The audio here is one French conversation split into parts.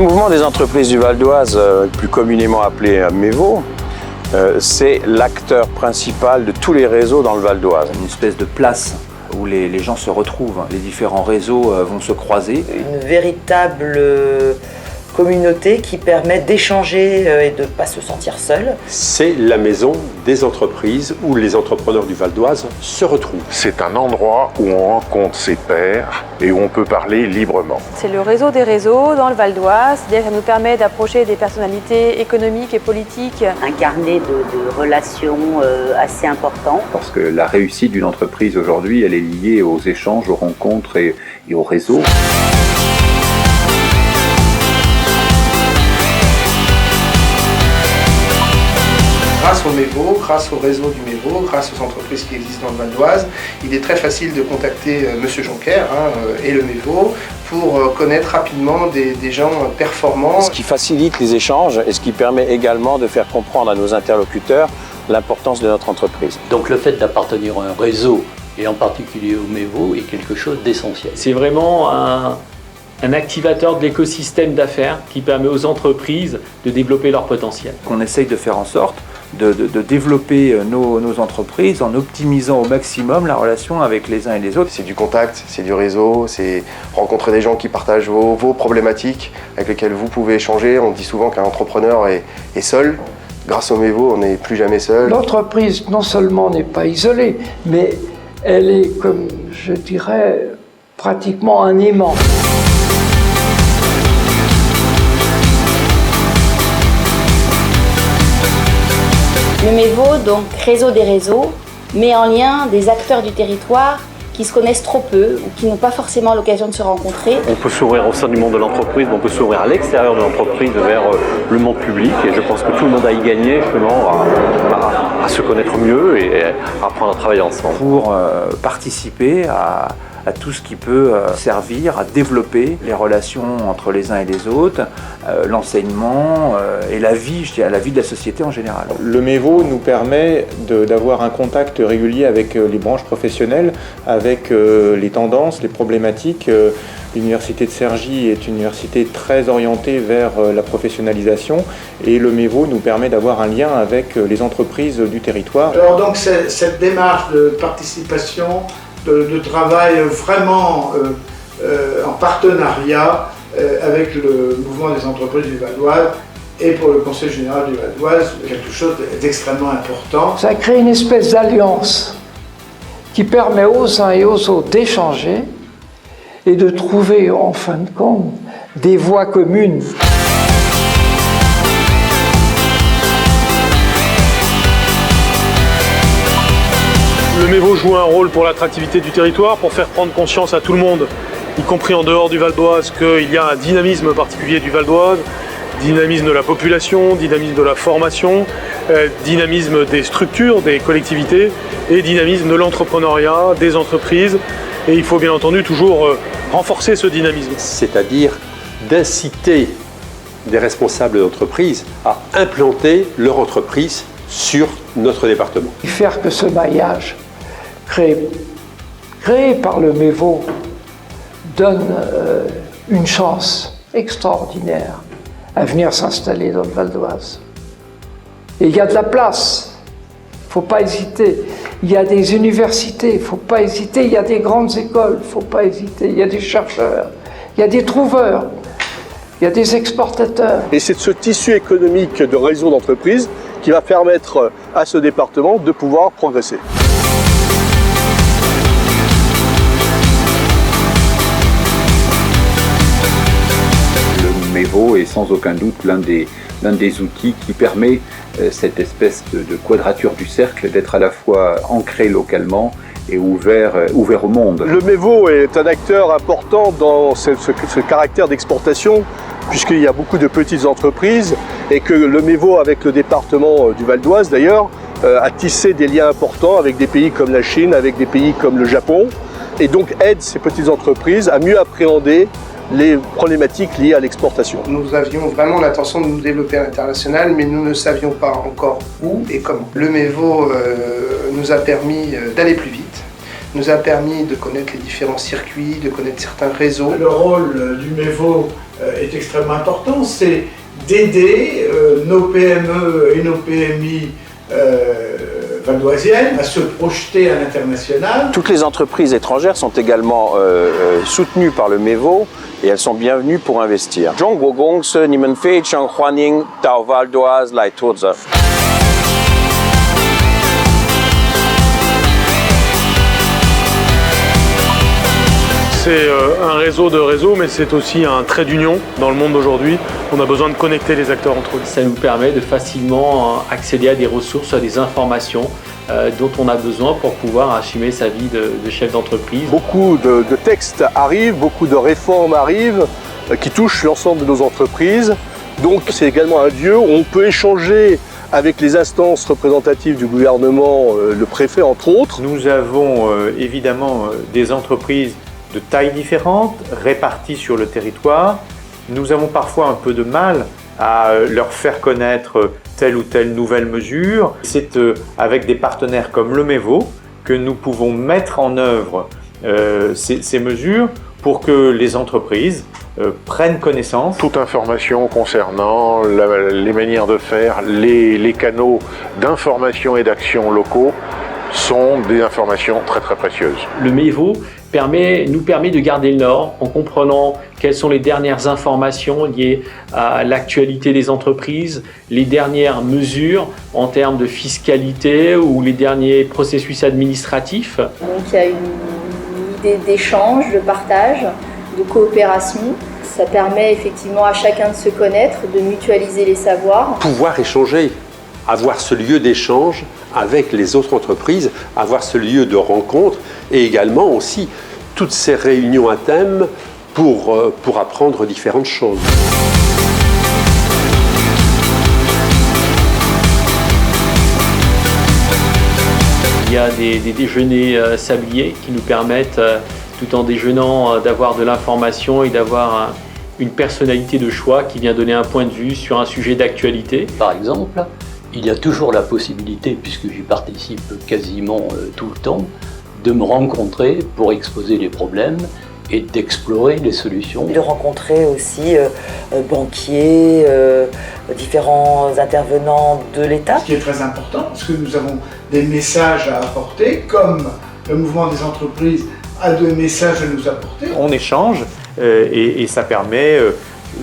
mouvement des entreprises du Val d'Oise, plus communément appelé MEVO, c'est l'acteur principal de tous les réseaux dans le Val d'Oise. Une espèce de place où les gens se retrouvent, les différents réseaux vont se croiser. Une véritable communauté qui permet d'échanger et de ne pas se sentir seul. C'est la maison des entreprises où les entrepreneurs du Val d'Oise se retrouvent. C'est un endroit où on rencontre ses pairs et où on peut parler librement. C'est le réseau des réseaux dans le Val d'Oise, c'est-à-dire que ça nous permet d'approcher des personnalités économiques et politiques. Un carnet de relations assez important. Parce que la réussite d'une entreprise aujourd'hui, elle est liée aux échanges, aux rencontres et aux réseaux. Grâce au MEVO, grâce au réseau du MEVO, grâce aux entreprises qui existent dans le Val d'Oise, il est très facile de contacter M. Jonker et le MEVO pour connaître rapidement des gens performants. Ce qui facilite les échanges et ce qui permet également de faire comprendre à nos interlocuteurs l'importance de notre entreprise. Donc le fait d'appartenir à un réseau, et en particulier au MEVO, est quelque chose d'essentiel. C'est vraiment un activateur de l'écosystème d'affaires qui permet aux entreprises de développer leur potentiel. On essaye de faire en sorte de développer nos entreprises en optimisant au maximum la relation avec les uns et les autres. C'est du contact, c'est du réseau, c'est rencontrer des gens qui partagent vos problématiques avec lesquelles vous pouvez échanger. On dit souvent qu'un entrepreneur est seul. Grâce au MEVO, on n'est plus jamais seul. L'entreprise non seulement n'est pas isolée, mais elle est, comme je dirais, pratiquement un aimant. Le MEVO, donc réseau des réseaux, met en lien des acteurs du territoire qui se connaissent trop peu ou qui n'ont pas forcément l'occasion de se rencontrer. On peut s'ouvrir au sein du monde de l'entreprise, mais on peut s'ouvrir à l'extérieur de l'entreprise vers le monde public. Et je pense que tout le monde a y gagné justement à se connaître mieux et à apprendre à travailler ensemble. Pour participer à tout ce qui peut servir à développer les relations entre les uns et les autres, l'enseignement et la vie, je dirais, la vie de la société en général. Le MEVO nous permet d'avoir un contact régulier avec les branches professionnelles, avec les tendances, les problématiques. L'université de Cergy est une université très orientée vers la professionnalisation et le MEVO nous permet d'avoir un lien avec les entreprises du territoire. Alors donc cette démarche de participation, de travail vraiment en partenariat avec le mouvement des entreprises du Val d'Oise et pour le Conseil général du Val d'Oise, quelque chose d'extrêmement important. Ça crée une espèce d'alliance qui permet aux uns et aux autres d'échanger et de trouver en fin de compte des voies communes. Le MEVO joue un rôle pour l'attractivité du territoire, pour faire prendre conscience à tout le monde, y compris en dehors du Val d'Oise, qu'il y a un dynamisme particulier du Val d'Oise, dynamisme de la population, dynamisme de la formation, dynamisme des structures, des collectivités et dynamisme de l'entrepreneuriat, des entreprises. Et il faut bien entendu toujours renforcer ce dynamisme. C'est-à-dire d'inciter des responsables d'entreprise à implanter leur entreprise sur notre département. Faire que ce maillage créé par le MEVO donne une chance extraordinaire à venir s'installer dans le Val d'Oise. Et il y a de la place, il ne faut pas hésiter. Il y a des universités, il ne faut pas hésiter. Il y a des grandes écoles, il ne faut pas hésiter. Il y a des chercheurs, il y a des trouveurs, il y a des exportateurs. Et c'est ce tissu économique de réseau d'entreprises qui va permettre à ce département de pouvoir progresser. Le MEVO est sans aucun doute l'un des outils qui permet cette espèce de quadrature du cercle d'être à la fois ancré localement et ouvert au monde. Le MEVO est un acteur important dans ce caractère d'exportation, puisqu'il y a beaucoup de petites entreprises et que le MEVO, avec le département du Val d'Oise d'ailleurs, a tissé des liens importants avec des pays comme la Chine, avec des pays comme le Japon, et donc aide ces petites entreprises à mieux appréhender les problématiques liées à l'exportation. Nous avions vraiment l'intention de nous développer à l'international, mais nous ne savions pas encore où et comment. Le MEVO nous a permis d'aller plus vite, nous a permis de connaître les différents circuits, de connaître certains réseaux. Le rôle du MEVO est extrêmement important, c'est d'aider nos PME et nos PMI valdoisiennes à se projeter à l'international. Toutes les entreprises étrangères sont également soutenues par le MEVO et elles sont bienvenues pour investir. C'est un réseau de réseaux, mais c'est aussi un trait d'union dans le monde d'aujourd'hui. On a besoin de connecter les acteurs entre eux. Ça nous permet de facilement accéder à des ressources, à des informations dont on a besoin pour pouvoir assumer sa vie de chef d'entreprise. Beaucoup de textes arrivent, beaucoup de réformes arrivent qui touchent l'ensemble de nos entreprises. Donc c'est également un lieu où on peut échanger avec les instances représentatives du gouvernement, le préfet entre autres. Nous avons évidemment des entreprises de tailles différentes, réparties sur le territoire. Nous avons parfois un peu de mal à leur faire connaître telle ou telle nouvelle mesure. C'est avec des partenaires comme le MEVO que nous pouvons mettre en œuvre ces mesures pour que les entreprises prennent connaissance. Toute information concernant les manières de faire, les canaux d'information et d'action locaux sont des informations très très précieuses. Le MEVO nous permet de garder le nord en comprenant quelles sont les dernières informations liées à l'actualité des entreprises, les dernières mesures en termes de fiscalité ou les derniers processus administratifs. Donc il y a une idée d'échange, de partage, de coopération. Ça permet effectivement à chacun de se connaître, de mutualiser les savoirs. Pouvoir échanger, avoir ce lieu d'échange avec les autres entreprises, avoir ce lieu de rencontre et également aussi toutes ces réunions à thème pour apprendre différentes choses. Il y a des déjeuners sabliers qui nous permettent, tout en déjeunant, d'avoir de l'information et d'avoir une personnalité de choix qui vient donner un point de vue sur un sujet d'actualité. Par exemple, il y a toujours la possibilité, puisque j'y participe quasiment tout le temps, de me rencontrer pour exposer les problèmes et d'explorer les solutions. De rencontrer aussi banquiers, différents intervenants de l'État. Ce qui est très important, parce que nous avons des messages à apporter, comme le mouvement des entreprises a des messages à nous apporter. On échange et ça permet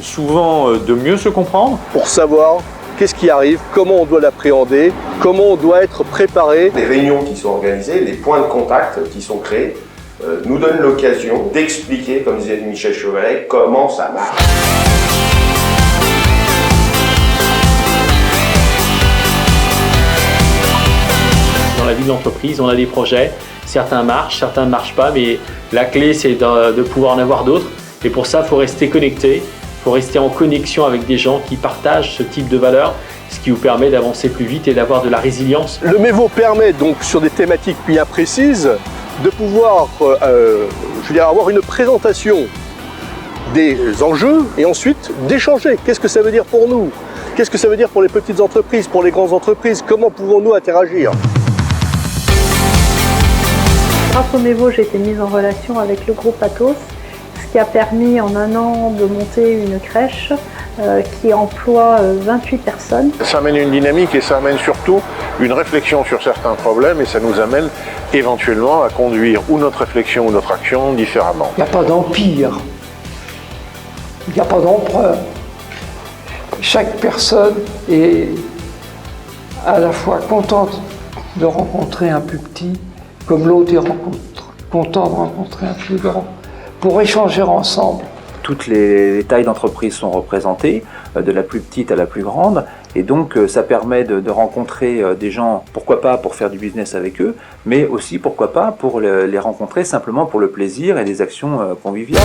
souvent de mieux se comprendre. Pour savoir qu'est-ce qui arrive, comment on doit l'appréhender, comment on doit être préparé. Les réunions qui sont organisées, les points de contact qui sont créés, nous donnent l'occasion d'expliquer, comme disait Michel Chauvelet, comment ça marche. Dans la vie de l'entreprise, on a des projets, certains marchent, certains ne marchent pas, mais la clé c'est de pouvoir en avoir d'autres. Et pour ça, il faut rester connecté. Il faut rester en connexion avec des gens qui partagent ce type de valeurs, ce qui vous permet d'avancer plus vite et d'avoir de la résilience. Le MEVO permet donc sur des thématiques bien précises de pouvoir avoir une présentation des enjeux et ensuite d'échanger. Qu'est-ce que ça veut dire pour nous? Qu'est-ce que ça veut dire pour les petites entreprises, pour les grandes entreprises? Comment pouvons-nous interagir? Grâce au MEVO, j'ai été mise en relation avec le groupe Atos, qui a permis en un an de monter une crèche qui emploie 28 personnes. Ça amène une dynamique et ça amène surtout une réflexion sur certains problèmes et ça nous amène éventuellement à conduire ou notre réflexion ou notre action différemment. Il n'y a pas d'empire, il n'y a pas d'empereur. Chaque personne est à la fois contente de rencontrer un plus petit, comme l'autre est content de rencontrer un plus grand, pour échanger ensemble. Toutes les tailles d'entreprise sont représentées, de la plus petite à la plus grande, et donc ça permet de rencontrer des gens, pourquoi pas pour faire du business avec eux, mais aussi pourquoi pas pour les rencontrer simplement pour le plaisir et des actions conviviales.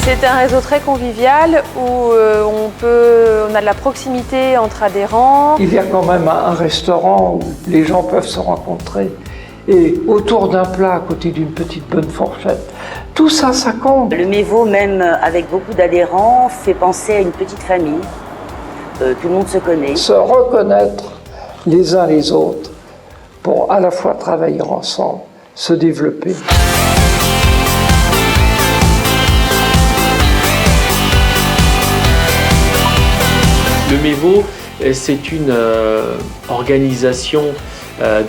C'est un réseau très convivial où on a de la proximité entre adhérents. Il y a quand même un restaurant où les gens peuvent se rencontrer et autour d'un plat à côté d'une petite bonne fourchette. Tout ça, ça compte. Le MEVO, même avec beaucoup d'adhérents, fait penser à une petite famille. tout le monde se connaît. Se reconnaître les uns les autres pour à la fois travailler ensemble, se développer. Le MEVO, c'est une organisation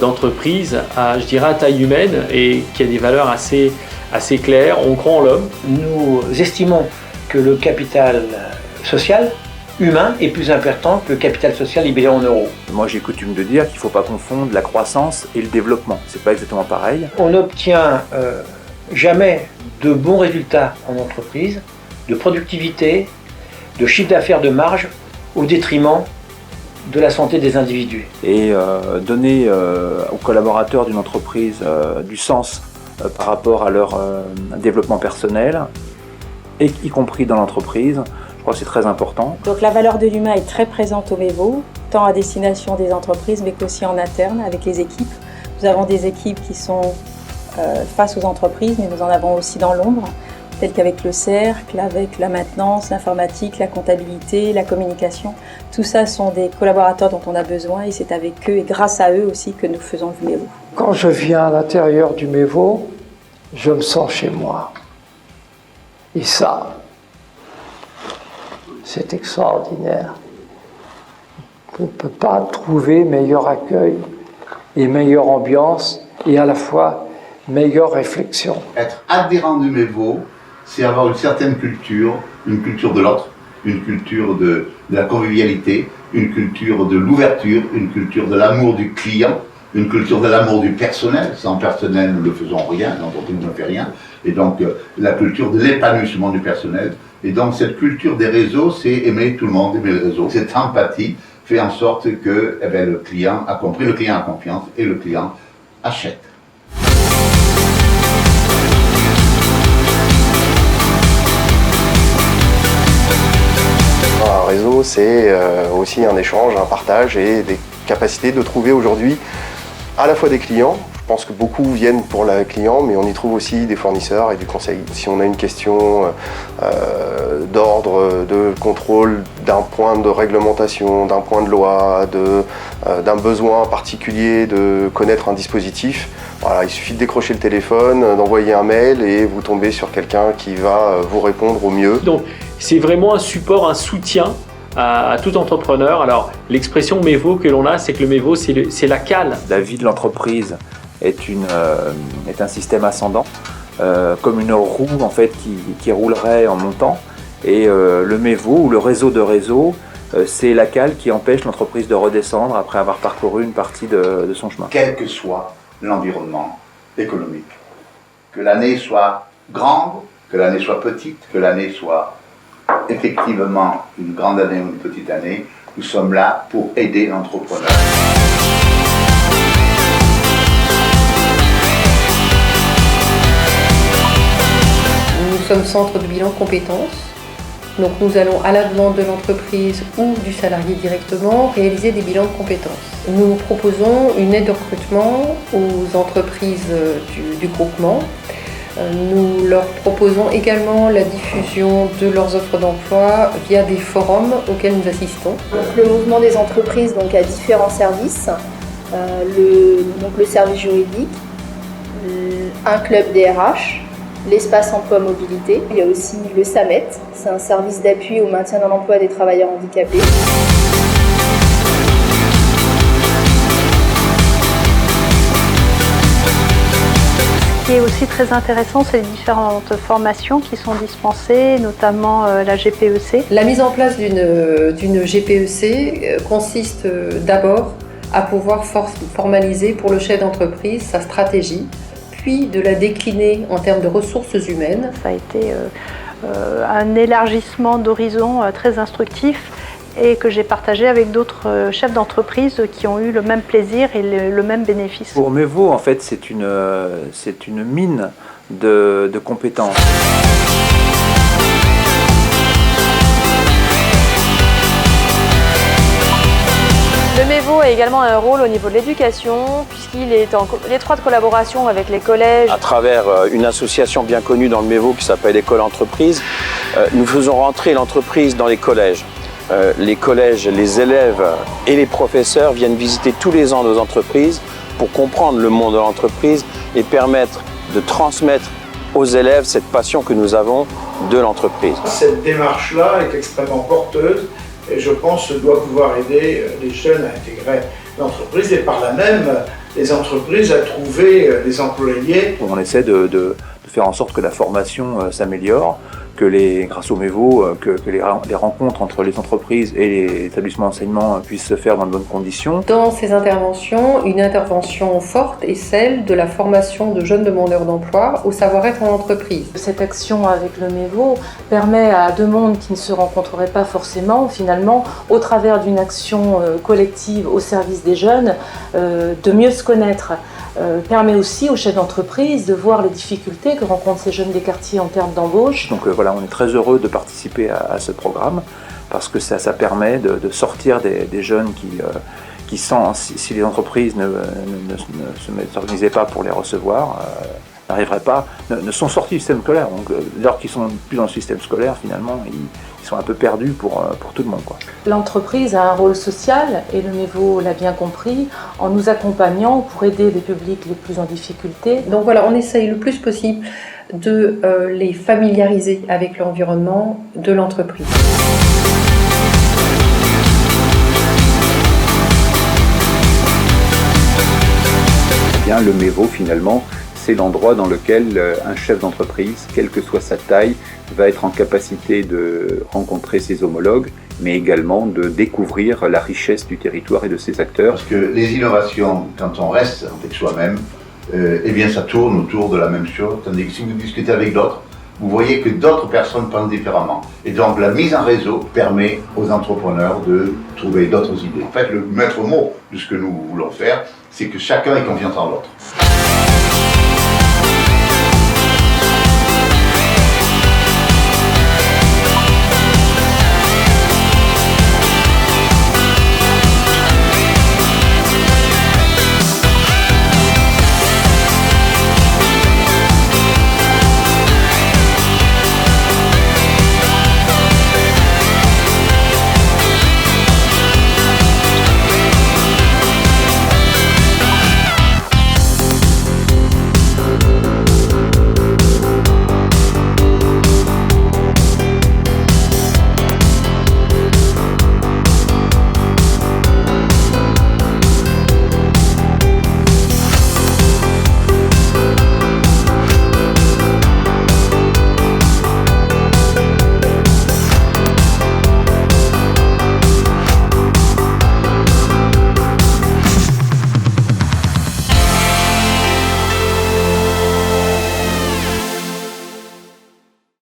d'entreprise je dirais, à taille humaine et qui a des valeurs assez claires. On croit en l'homme. Nous estimons que le capital social humain est plus important que le capital social libellé en euros. Moi j'ai coutume de dire qu'il ne faut pas confondre la croissance et le développement. C'est pas exactement pareil. On n'obtient jamais de bons résultats en entreprise, de productivité, de chiffre d'affaires, de marge, au détriment de la santé des individus. Et donner aux collaborateurs d'une entreprise du sens par rapport à leur développement personnel, y compris dans l'entreprise, je crois que c'est très important. Donc la valeur de l'humain est très présente au MEVO, tant à destination des entreprises mais qu'aussi en interne avec les équipes. Nous avons des équipes qui sont face aux entreprises, mais nous en avons aussi dans l'ombre, telles qu'avec le cercle, avec la maintenance, l'informatique, la comptabilité, la communication. Tout ça sont des collaborateurs dont on a besoin et c'est avec eux et grâce à eux aussi que nous faisons le MEVO. Quand je viens à l'intérieur du MEVO, je me sens chez moi. Et ça, c'est extraordinaire. On ne peut pas trouver meilleur accueil et meilleure ambiance et à la fois meilleure réflexion. Être adhérent du MEVO, c'est avoir une certaine culture, une culture de l'autre, une culture de la convivialité, une culture de l'ouverture, une culture de l'amour du client, une culture de l'amour du personnel. Sans personnel, nous ne faisons rien, l'entreprise ne fait rien. Et donc, la culture de l'épanouissement du personnel. Et donc, cette culture des réseaux, c'est aimer tout le monde, aimer le réseau. Cette empathie fait en sorte que le client a compris, le client a confiance et le client achète. Un réseau, c'est aussi un échange, un partage et des capacités de trouver aujourd'hui à la fois des clients. Je pense que beaucoup viennent pour le client, mais on y trouve aussi des fournisseurs et du conseil. Si on a une question d'ordre, de contrôle d'un point de réglementation, d'un point de loi, d'un besoin particulier de connaître un dispositif, voilà, il suffit de décrocher le téléphone, d'envoyer un mail et vous tombez sur quelqu'un qui va vous répondre au mieux. Donc c'est vraiment un support, un soutien à tout entrepreneur. Alors l'expression MEVO que l'on a, c'est que le MEVO c'est la cale. La vie de l'entreprise est un système ascendant, comme une roue en fait qui roulerait en montant. Et le MEVO ou le réseau de réseaux, c'est la cale qui empêche l'entreprise de redescendre après avoir parcouru une partie de son chemin. Quel que soit l'environnement économique, que l'année soit grande, que l'année soit petite, que l'année soit effectivement une grande année ou une petite année, nous sommes là pour aider l'entrepreneur. Nous sommes centre de bilan compétences, donc nous allons à la demande de l'entreprise ou du salarié directement réaliser des bilans de compétences. Nous proposons une aide de recrutement aux entreprises du groupement. Nous leur proposons également la diffusion de leurs offres d'emploi via des forums auxquels nous assistons. Donc, le mouvement des entreprises donc, a différents services, le service juridique, un club DRH, l'espace emploi mobilité. Il y a aussi le SAMET, c'est un service d'appui au maintien dans l'emploi des travailleurs handicapés. Ce qui est aussi très intéressant, c'est les différentes formations qui sont dispensées, notamment la GPEC. La mise en place d'une GPEC consiste d'abord à pouvoir formaliser pour le chef d'entreprise sa stratégie, puis de la décliner en termes de ressources humaines. Ça a été un élargissement d'horizon très instructif et que j'ai partagé avec d'autres chefs d'entreprise qui ont eu le même plaisir et le même bénéfice. Pour MEVO, en fait, c'est une mine de compétences. Le MEVO a également un rôle au niveau de l'éducation, puisqu'il est en étroite collaboration avec les collèges. À travers une association bien connue dans le MEVO qui s'appelle École Entreprise, nous faisons rentrer l'entreprise dans les collèges. les collèges, les élèves et les professeurs viennent visiter tous les ans nos entreprises pour comprendre le monde de l'entreprise et permettre de transmettre aux élèves cette passion que nous avons de l'entreprise. Cette démarche-là est extrêmement porteuse et je pense doit pouvoir aider les jeunes à intégrer l'entreprise et par là même les entreprises à trouver des employés. On essaie de faire en sorte que la formation s'améliore, que grâce au MEVO, que les rencontres entre les entreprises et les établissements d'enseignement puissent se faire dans de bonnes conditions. Dans ces interventions, une intervention forte est celle de la formation de jeunes demandeurs d'emploi au savoir-être en entreprise. Cette action avec le MEVO permet à deux mondes qui ne se rencontreraient pas forcément, finalement, au travers d'une action collective au service des jeunes, de mieux se connaître. Permet aussi aux chefs d'entreprise de voir les difficultés que rencontrent ces jeunes des quartiers en termes d'embauche. Donc voilà, on est très heureux de participer à ce programme parce que ça permet de sortir des jeunes qui si les entreprises ne s'organisaient pas pour les recevoir, n'arriveraient pas, ne sont sortis du système scolaire. Donc lors qu'ils sont plus dans le système scolaire, finalement, ils sont un peu perdus pour tout le monde, quoi. L'entreprise a un rôle social et le MEVO l'a bien compris en nous accompagnant pour aider les publics les plus en difficulté. Donc voilà, on essaye le plus possible de les familiariser avec l'environnement de l'entreprise. Bien, le MEVO, finalement, c'est l'endroit dans lequel un chef d'entreprise, quelle que soit sa taille, va être en capacité de rencontrer ses homologues, mais également de découvrir la richesse du territoire et de ses acteurs. Parce que les innovations, quand on reste avec soi-même, eh bien ça tourne autour de la même chose, tandis que si vous discutez avec d'autres, vous voyez que d'autres personnes pensent différemment. Et donc la mise en réseau permet aux entrepreneurs de trouver d'autres idées. En fait, le maître mot de ce que nous voulons faire, c'est que chacun ait confiance en l'autre.